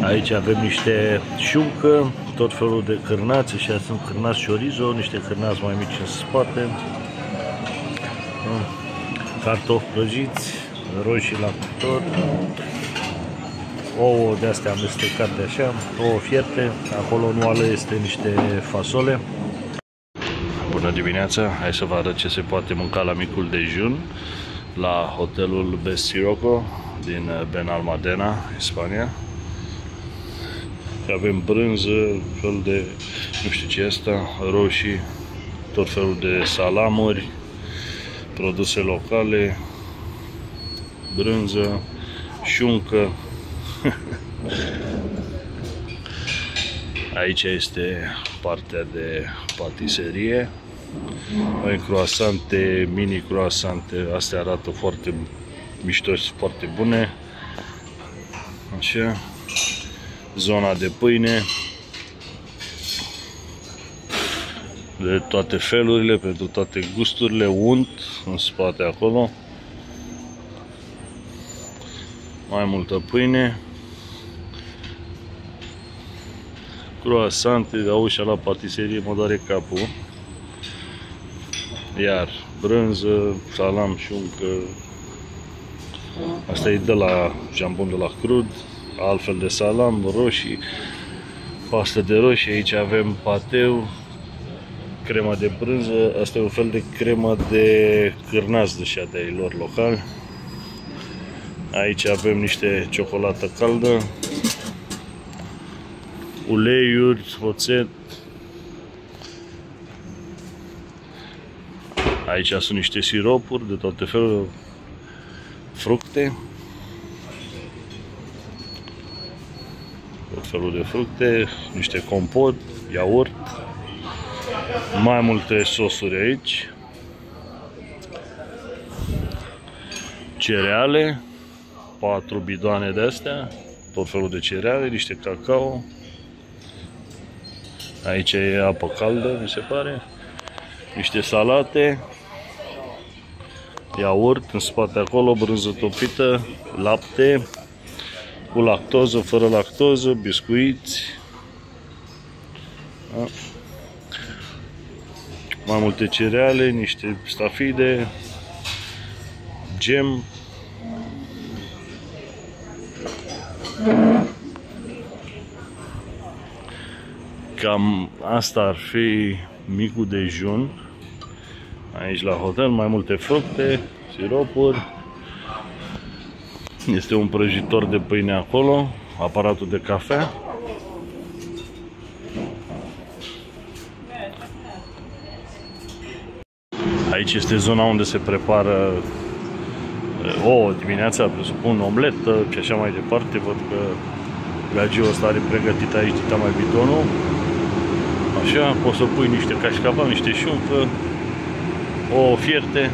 Aici avem niște șuncă, tot felul de cârnați, și sunt cârnați chorizo, niște cârnați mai mici în spate, cartofi prăjiți, roșii la cuptor, ouă de astea amestecate așa, ouă fierte, acolo în oală este niște fasole. Bună dimineața, hai să vă arăt ce se poate mânca la micul dejun la hotelul Best Sirocco din Benalmádena, Spania. Avem brânză, fel de, nu știu ce este, roșii, tot felul de salamuri, produse locale, brânză, șuncă. Aici este partea de patiserie. Avem croasante, mini croasante, astea arată foarte mișto și foarte bune. Așa. Zona de pâine de toate felurile, pentru toate gusturile, unt în spate acolo. Mai multă pâine, croasante, aușa la patiserie mă doare capul. Iar brânză, salam, șuncă. Asta e de la jambon de la crud, altfel de salam, roșii, pastă de roșii. Aici avem pateu, crema de brânză. Asta e un fel de cremă de cârnați de ai lor locali. Aici avem niște ciocolată caldă, uleiuri, oțet. Aici sunt niște siropuri de toate felurile, fructe, tot felul de fructe, niște compot, iaurt, mai multe sosuri aici, cereale, 4 bidoane de astea, tot felul de cereale, niște cacao. Aici e apă caldă, mi se pare, niște salate, iaurt în spate acolo, brânză topită, lapte cu lactoză, fără lactoză, biscuiți, da. Mai multe cereale, niște stafide, gem. Cam asta ar fi micul dejun aici la hotel. Mai multe fructe, siropuri. Este un prăjitor de pâine acolo, aparatul de cafea. Aici este zona unde se prepară ouă dimineața, presupun omletă și așa mai departe. Văd că gagiul ăsta are pregătit aici dita mai bidonul. Așa, poți să pui niște cașcaval, niște șuncă, ouă fierte.